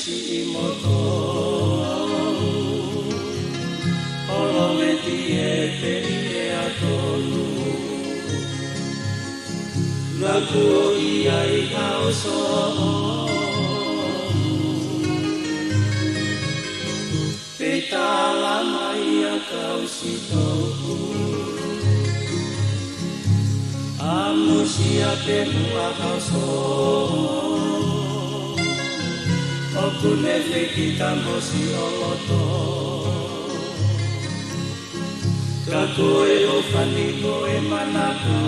fisi imoto olo meti pe e atolu laku ia ikau so petala mai kau sitoku amusia temua kau so oku nefe kita mosi oloto kako e ofaniko e manako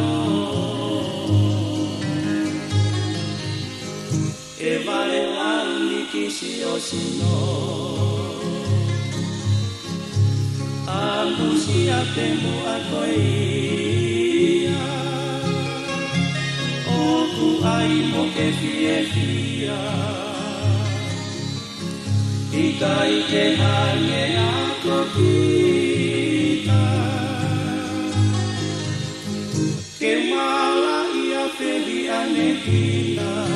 e vale ani kisi osino amusia temua koia oku ai mo ke fia Ikai ke hanye ako kita Ke mala ia fehi ane kita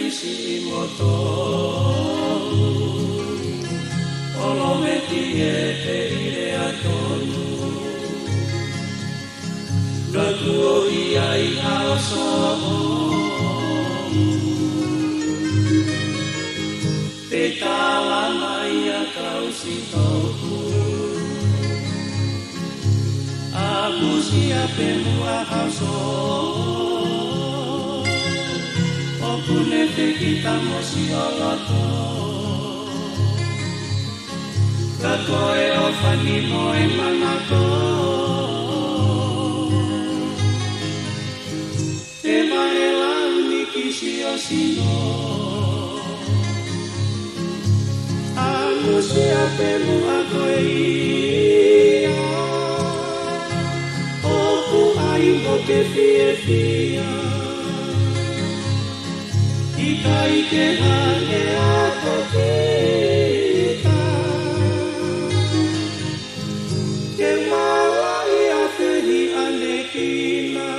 si moto olo meti pe ire atonu laku ia ikau so petala mai kau sitoku aku siap mua so Okunete kita mosi oloto Kako e ofani mo e manako E maela ni kisi osino Aku siape mu ako ia Oku aimbo ke fia Ikai ke hane ako kita Ke mala ia fehi ane kina